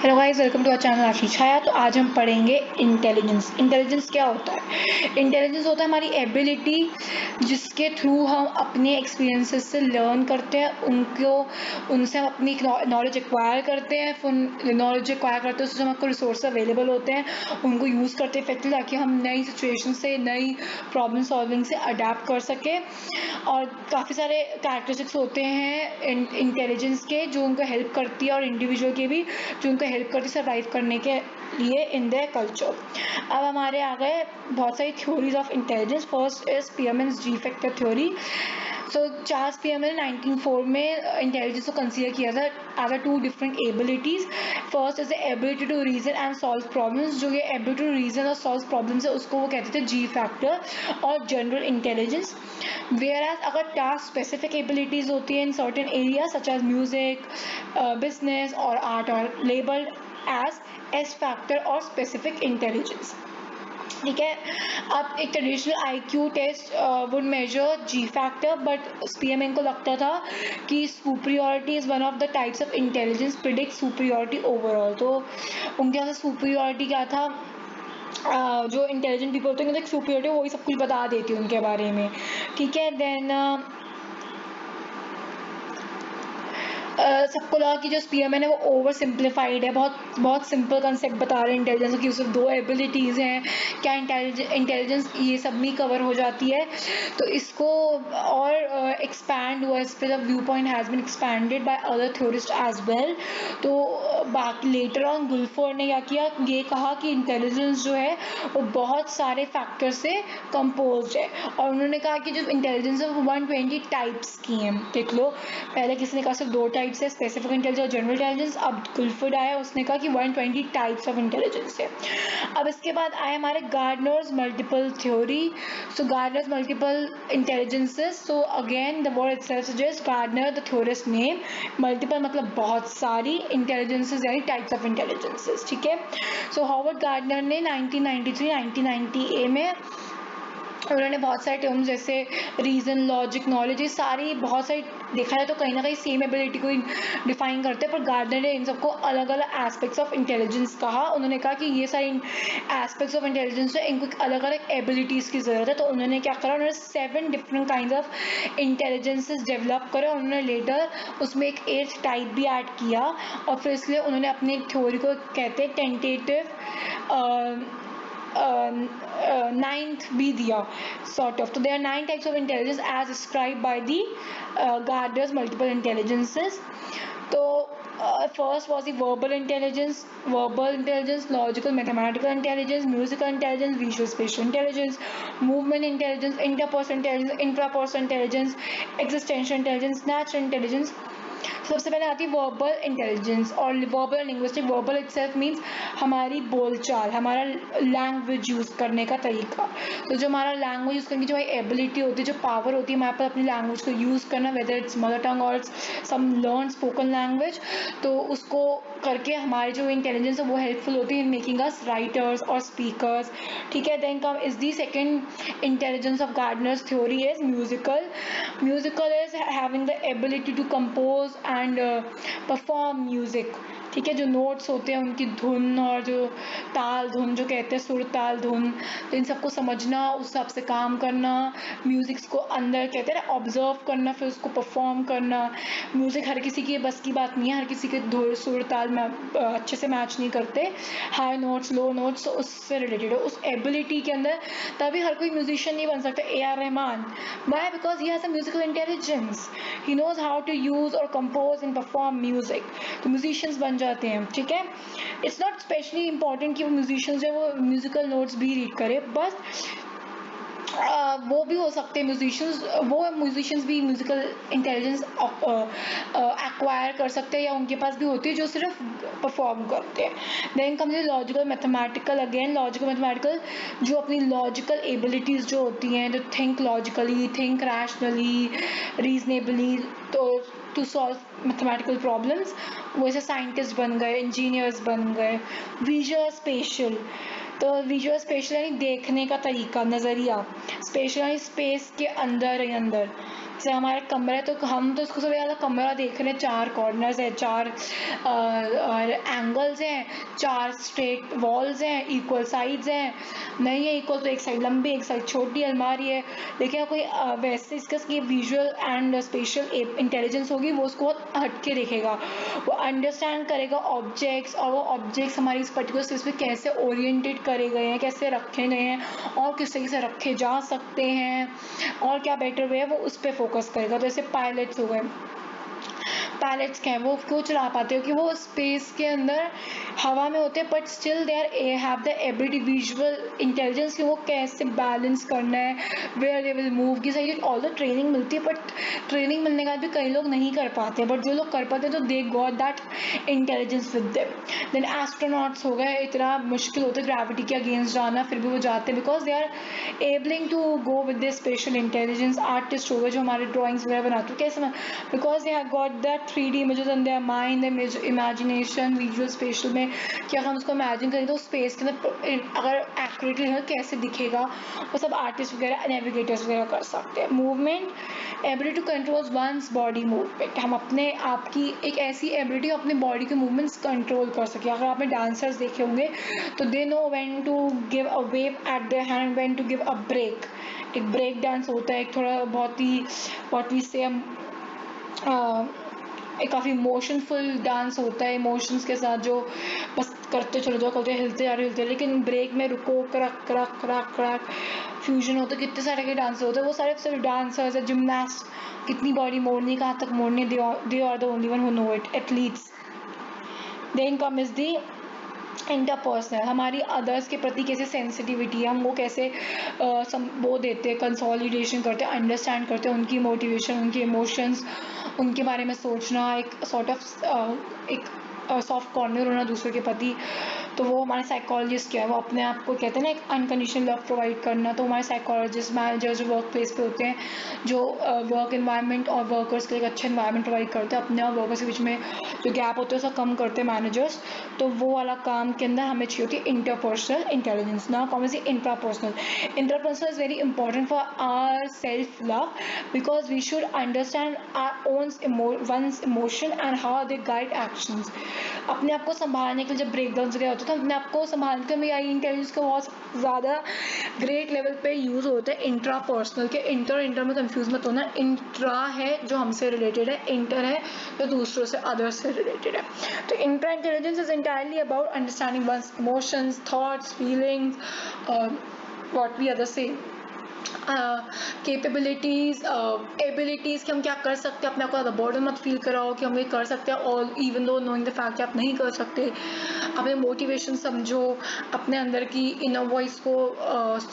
Hello guys, welcome to our channel Ashish Chhaya. तो आज हम पढ़ेंगे इंटेलिजेंस। इंटेलिजेंस क्या होता है? इंटेलिजेंस होता है हमारी एबिलिटी जिसके थ्रू हम अपने एक्सपीरियंसेस से लर्न करते हैं, उनसे हम अपनी नॉलेज एक्वायर करते हैं। नॉलेज एक्वायर करते हैं उससे हमको रिसोर्स अवेलेबल होते हैं, उनको यूज़ करते हैं इफेक्टिवली ताकि हम नई सिचुएशन से, नई प्रॉब्लम सॉल्विंग से अडेप्ट कर सकें। और काफ़ी सारे कैरेक्टरिस्टिक्स होते हैं इंटेलिजेंस के जो उनको हेल्प करती है, और इंडिविजुअल के भी जो उनको हेल्प करती है सर्वाइव करने के लिए इन देयर कल्चर। अब हमारे आ गए बहुत सारी theories of intelligence. First is Spearman's G factor theory. So Charles Spearman 1904 में इंटेलिजेंस को कंसीडर किया था as a two different abilities. First is the ability to reason and solve problems. जो ये एबिलिटी टू रीजन और solve problems है उसको वो कहते थे जी फैक्टर और जनरल इंटेलिजेंस। वेयर एज अगर टास्क स्पेसिफिक एबिलिटीज होती है in certain area such as music, business और art or labelled as S factor or specific intelligence. ठीक है। अब एक traditional IQ test would measure G factor, but PMN को लगता था कि superiority is one of the types of intelligence predict superiority overall. तो उनके यहाँ से सुपीरियरिटी क्या था, जो इंटेलिजेंट पीपल होते हैं उनके सुपीरियरिटी वही सब कुछ बता देती है उनके बारे में। ठीक है। देन सबको लगा कि जो पीएमएन है वो ओवर सिंप्लीफाइड है, बहुत बहुत सिंपल कंसेप्ट बता रहे हैं इंटेलिजेंस की, सिर्फ दो एबिलिटीज़ हैं, क्या इंटेलिजेंस ये सब में कवर हो जाती है। तो इसको और एक्सपैंड हुआ, इस पर viewpoint has been expanded by other theorist as well. तो बाकी लेटर ऑन गुल्फोर्ड ने क्या किया, ये कहा कि इंटेलिजेंस जो है वो बहुत सारे फैक्टर से कंपोज है, और उन्होंने कहा कि जो इंटेलिजेंस है वो 120 टाइप्स की हैं। देख लो, पहले किसी ने कहा सिर्फ दो टाइप्स है, स्पेसिफिक इंटेलिजेंस और जनरल इंटेलिजेंस। अब गुल्फोर्ड आया, उसने कहा कि 120 टाइप्स ऑफ इंटेलिजेंस है। अब इसके बाद आए हमारे Gardner's multiple theory. So Gardner's multiple intelligences. So again the word itself suggest Gardner the theorist name. Multiple मतलब बहुत सारी, इंटेलिजेंसेस यानी टाइप्स ऑफ इंटेलिजेंसेस। ठीक है। सो हॉवर्ड गार्डनर ने 1993-1990 में उन्होंने बहुत सारे टर्म्स जैसे रीजन, लॉजिक, नॉलेज, ये सारी बहुत सारी देखा जाए तो कहीं ना कहीं सेम एबिलिटी को डिफाइन करते हैं, पर गार्डनर ने इन सबको अलग अलग एस्पेक्ट्स ऑफ इंटेलिजेंस कहा। उन्होंने कहा कि ये सारे एस्पेक्ट्स ऑफ इंटेलिजेंस है, इनको अलग अलग एबिलिटीज़ की ज़रूरत है। तो उन्होंने क्या करा, उन्होंने 7 different kind of intelligences develop करे, और उन्होंने लेटर उसमें एक 8th टाइप भी ऐड किया, और फिर इसलिए उन्होंने अपनी थ्योरी को कहते हैं टेंटेटिव 9th भी दिया sort of. So there are 9 types of intelligence as described by the Gardner's multiple intelligences. So first was the verbal intelligence, logical mathematical intelligence, musical intelligence, visual spatial intelligence, movement intelligence, interpersonal intelligence, intrapersonal intelligence, existential intelligence, natural intelligence. सबसे पहले आती है verbal intelligence और verbal linguistic. Verbal itself means हमारी बोलचाल, हमारा language use करने का तरीका। तो जो हमारा लैंग्वेज यूज़ करने की जो एबिलिटी होती है, जो पावर होती है हमारे पास अपनी लैंग्वेज को यूज़ करना, वेदर इट्स मदर टंग और सम लर्न स्पोकन लैंग्वेज, तो उसको करके हमारी जो इंटेलिजेंस है वो हेल्पफुल होती है in making us writers or speakers. ठीक है। Then come is the second intelligence of Gardner's theory is musical. Musical is having the ability to compose and perform music. ठीक है। जो नोट्स होते हैं उनकी धुन और जो ताल धुन जो कहते हैं, सुर ताल धुन, तो इन सबको समझना, उस हिसाब से काम करना, म्यूजिक्स को अंदर कहते हैं ना ऑब्जर्व करना, फिर उसको परफॉर्म करना। म्यूजिक हर किसी की बस की बात नहीं है, हर किसी के सुर ताल में अच्छे से मैच नहीं करते, हाई नोट्स, लो नोट्स, उससे रिलेटेड है उस एबिलिटी के अंदर। तभी हर कोई म्यूजिशियन नहीं बन सकता। A R. Rahman, why? Because he has a musical intelligence, he knows how to use or compose and perform music, तो म्यूजिशियंस बन जाते हैं। ठीक है। इट्स नॉट स्पेशली इंपॉर्टेंट कि वो म्यूजिशियंस जो है वो म्यूजिकल नोट्स भी रीड करे, बस वो भी हो सकते हैं म्यूजिशियंस भी म्यूजिकल इंटेलिजेंस एक्वायर कर सकते हैं, या उनके पास भी होती है जो सिर्फ परफॉर्म करते हैं। Then comes logical mathematical. Again logical mathematical जो अपनी लॉजिकल एबिलिटीज़ जो होती हैं, जो think logically, think rationally, reasonably, तो टू सॉल्व मैथमेटिकल प्रॉब्लम्स, वैसे साइंटिस्ट बन गए, इंजीनियर्स बन गए। विजुअल स्पेशल, तो विजुअल स्पेशल यानी देखने का तरीका, नज़रिया। स्पेशल यानी स्पेस के अंदर ही अंदर, जैसे हमारा कमरा है तो हम तो इसको सबसे ज़्यादा कमरा देख रहे हैं, 4 कॉर्नर्स है, 4 और एंगल्स हैं, 4 स्ट्रेट वॉल्स हैं, इक्वल साइड्स हैं, नहीं है इक्वल तो एक साइड लंबी एक साइड छोटी अलमारी है। लेकिन कोई वैसे इसका विजुअल एंड स्पेशल इंटेलिजेंस होगी, वो उसको हटके देखेगा, वो अंडरस्टैंड करेगा ऑब्जेक्ट्स, और वो ऑब्जेक्ट्स हमारी इस पर्टिकुलर स्पेस पे कैसे ओरिएंटेड करे गए हैं, कैसे रखे गए हैं और किस तरीके से रखे जा सकते हैं और क्या बेटर वे है, वो उस पर फोकस करेगा। तो जैसे पायलट्स हो गए, पायलट्स क्या है, वो क्यों चला पाते हो कि वो स्पेस के अंदर हवा में होते हैं but still they are have the ability visual intelligence कि वो कैसे बैलेंस करना है, वेयर दे विल मूव की सही ऑल द ट्रेनिंग मिलती है, बट ट्रेनिंग मिलने के बाद भी कई लोग नहीं कर पाते, बट जो लोग कर पाते हैं तो they got that intelligence with them. Then astronauts हो गए, इतना मुश्किल होता है ग्रेविटी के अगेंस्ट जाना, फिर भी वो जाते हैं because they are abling to go with this special intelligence. Artist हो गए जो हमारे ड्राइंग्स वगैरह बनाते हैं, कैसे because they have got that 3D images in their mind, their imagination, visual spatial में कि अगर हम उसको इमेजिन करें तो स्पेस के अंदर अगर एक्यूरेटली है कैसे दिखेगा, वो सब आर्टिस्ट वगैरह नेविगेटर्स वगैरह कर सकते हैं। Movement ability to control one's body movement, हम अपने आप की एक ऐसी एबिलिटी अपने बॉडी के मूवमेंट्स कंट्रोल कर सके। अगर आपने डांसर्स देखे होंगे तो they know when to give a wave at their hand, when to give a break. एक ब्रेक डांस होता है, एक थोड़ा बहुत ही व्हाट वी से एक काफ़ी इमोशनफुल डांस होता है, इमोशंस के साथ जो बस करते चले जाओ, करते हिलते जा रहे हिलते, लेकिन ब्रेक में रुको, क्रक क्रक क्रक क्रक फ्यूजन होता है, कितने सारे के डांस होते हैं, वो सारे सिर्फ डांसर्स है, जिमनास्ट, कितनी बॉडी मोड़नी, कहाँ तक मोड़नी, they are the only one who know it, athletes. Then come is the interpersonal, हमारी अदर्स के प्रति कैसे सेंसिटिविटी है, हम वो कैसे वो देते हैं, कंसोलिडेशन करते हैं, अंडरस्टैंड करते हैं उनकी मोटिवेशन, उनके इमोशंस, उनके बारे में सोचना, एक सॉर्ट ऑफ एक सॉफ्ट कॉर्नर होना दूसरे के प्रति। तो वो हमारे साइकोलॉजिस्ट क्या है, वो अपने आप को कहते हैं ना एक अनकंडीशनल लव प्रोवाइड करना। तो हमारे साइकोलॉजिस्ट मैनेजर जो वर्क प्लेस पे होते हैं, जो वर्क इन्वायरमेंट और वर्कर्स के लिए एक अच्छा इन्वायरमेंट प्रोवाइड करते हैं, अपने और वर्कर्स के बीच में जो गैप होता है उसका कम करते हैं मैनेजर्स। तो वो वाला काम के अंदर हमें चाहिए होती है इंटरपर्सनल इंटेलिजेंस। ना common see intrapersonal, interpersonal is very important for our self love because we should understand our own one's emotion and how they guide actions. अपने आप को संभालने के लिए जब ब्रेक डाउन वगैरह होते हैं तो अपने आप को संभालने के लिए इंटेलिजेंस का बहुत ज़्यादा ग्रेट लेवल पे यूज़ होता है। इंट्रा पर्सनल के इंटर में कंफ्यूज मत होना, इंट्रा है जो हमसे रिलेटेड है, इंटर है जो दूसरों से अदर्स से रिलेटेड है। तो intra intelligence is entirely about understanding one's emotions, thoughts, feelings, what we other से कैपेबिलिटीज़, एबिलिटीज़ कि हम क्या कर सकते हैं, अपने आप को ज़्यादा बर्डन मत फील कराओ कि हम ये कर सकते हैं, और even though knowing the fact कि आप नहीं कर सकते। अपने मोटिवेशन समझो, अपने अंदर की इनर वॉइस को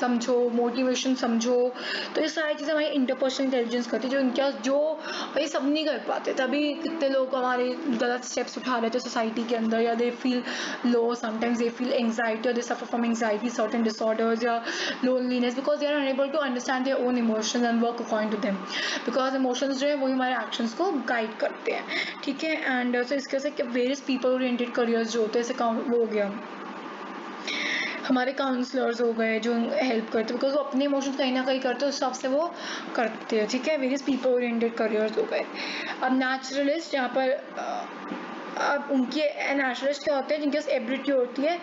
समझो, मोटिवेशन समझो। तो ये सारी चीज़ें हमारी इंटरपर्सनल इंटेलिजेंस करती है, जो इनका जो ये सब नहीं कर पाते, तभी कितने लोग हमारे गलत स्टेप्स उठा लेते हैं सोसाइटी के अंदर, या they feel low, sometimes they feel anxiety, और they suffer from anxiety, certain disorders या loneliness, because they are unable to understand their own emotions and work according to them. Because emotions जो है वही हमारे actions को guide करते हैं, ठीक है। एंड सो इसके से वेरियस पीपल ओरिएंटेड करियर्स जो होते हैं, जैसे वो हो गया हमारे काउंसलर्स हो गए जो हेल्प करते हैं, बिकॉज वो अपने इमोशंस कहीं ना कहीं करते हैं, उस हिसाब से वो करते हैं, ठीक है। वेरियस पीपल ओरिएंटेड करियर्स हो गए। अब नेचुरलिस्ट, यहाँ पर अब उनकी नेचुरलिस्ट क्या होते हैं, जिनके पास एबिलिटी होती है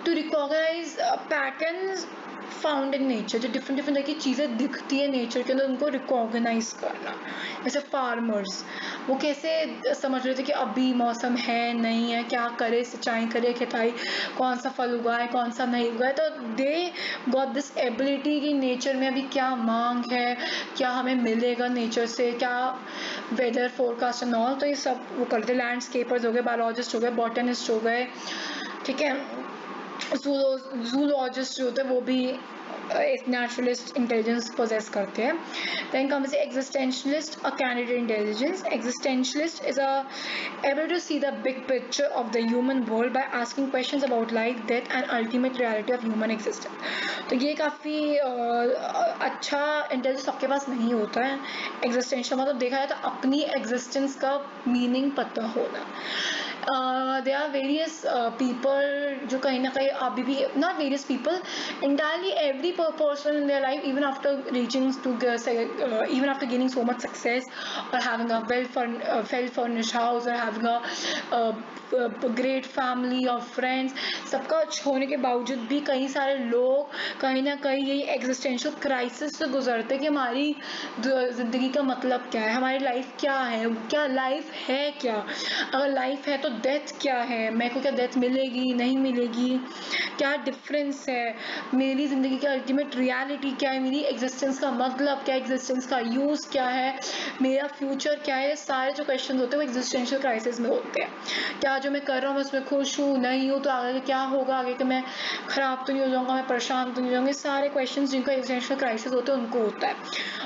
to recognize patterns found in nature, जो डिफरेंट डिफरेंट तरह की चीज़ें दिखती है नेचर के अंदर, उनको रिकॉग्नाइज करना। जैसे फार्मर्स, वो कैसे समझ रहे थे कि अभी मौसम है नहीं है, क्या करे, सिंचाई करे, खेताई, कौन सा फल उगाए, कौन सा नहीं उगाए। तो दे गॉट दिस एबिलिटी कि नेचर में अभी क्या मांग है, क्या हमें मिलेगा नेचर से, क्या वेदर फोरकास्ट एंड ऑल। तो ये सब वो करते। लैंडस्केपर्स हो गए, बायोलॉजिस्ट हो गए, बॉटनिस्ट हो गए, ठीक है। जूलॉजिस्ट जो होते हैं वो भी एक नेचुरलिस्ट इंटेलिजेंस पोजेस करते हैं। Then comes the existentialist, a candidate intelligence. Existentialist is able to see the big picture of the human world by asking questions about life, death and ultimate reality of human existence। तो ये काफ़ी अच्छा intelligence सबके पास नहीं होता है। Existential मतलब देखा जाए तो अपनी एग्जिस्टेंस का मीनिंग पता होना। there are various people जो कहीं ना कहीं अभी भी, not various people, entirely every person in their life, even after reaching to even after gaining so much success or having a well furnished house or having a great family of friends, सबका होने के बावजूद भी कई सारे लोग कहीं ना कहीं यही एग्जिस्टेंशियल क्राइसिस से गुजरते कि हमारी ज़िंदगी का मतलब क्या है, हमारी लाइफ क्या है, क्या लाइफ है, क्या अगर लाइफ है तो डेथ क्या है, मेरे को क्या डेथ मिलेगी नहीं मिलेगी, क्या डिफरेंस है, मेरी ज़िंदगी की अल्टीमेट रियलिटी क्या है, मेरी एग्जिस्टेंस का मतलब क्या है, एग्जिस्टेंस का यूज़ क्या है, मेरा फ्यूचर क्या है, सारे जो क्वेश्चन होते हैं वो एग्जिस्टेंशियल क्राइसिस में होते हैं। क्या जो मैं कर रहा हूँ मैं उसमें खुश हूँ, नहीं हूँ तो आगे क्या होगा, आगे कि मैं ख़राब तो नहीं हो जाऊँगा, मैं परेशान तो नहीं हो जाऊँगी, सारे क्वेश्चन जिनको एग्जिस्टेंशियल क्राइसिस होते हैं उनको होता है।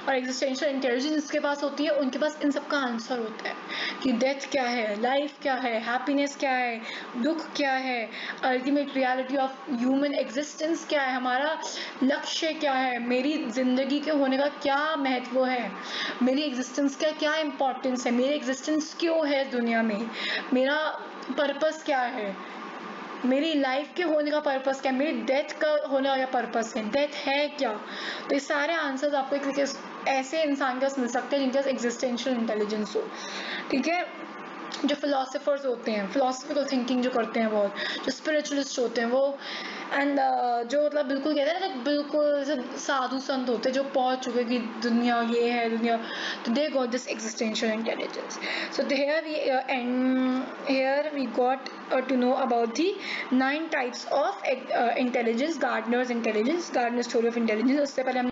और एग्जिस्टेंशियल इंटेलिजेंस जिसके पास होती है उनके पास इन सब का आंसर होता है कि डेथ क्या है, लाइफ क्या है, हैप्पीनेस क्या है, दुख क्या है, ultimate reality of human existence क्या है, हमारा लक्ष्य क्या है, मेरी ज़िंदगी के होने का क्या महत्व है, मेरी एग्जिस्टेंस का क्या इम्पोर्टेंस है, मेरी एग्जिस्टेंस क्यों है इस दुनिया में, मेरा पर्पस क्या है, मेरी लाइफ के होने का पर्पस क्या है, मेरी डेथ का होने का पर्पस है, डेथ है क्या। तो ये सारे आंसर्स आपको एक ऐसे इंसान के पास मिल सकते हैं जिनके पास एग्जिस्टेंशियल इंटेलिजेंस हो, ठीक है। जो फिलोसफर्स होते हैं, फिलोसफिकल थिंकिंग जो करते हैं बहुत, जो स्पिरिचुअलिस्ट होते हैं वो, एंड जो मतलब बिल्कुल कहते हैं ना, बिल्कुल साधु संत होते हैं जो पहुंच चुके कि दुनिया ये है दुनिया, तो they got this existential intelligence. So here we got to know about the 9 types of intelligence, Gardner's intelligence, Gardner's theory of intelligence। उससे पहले हम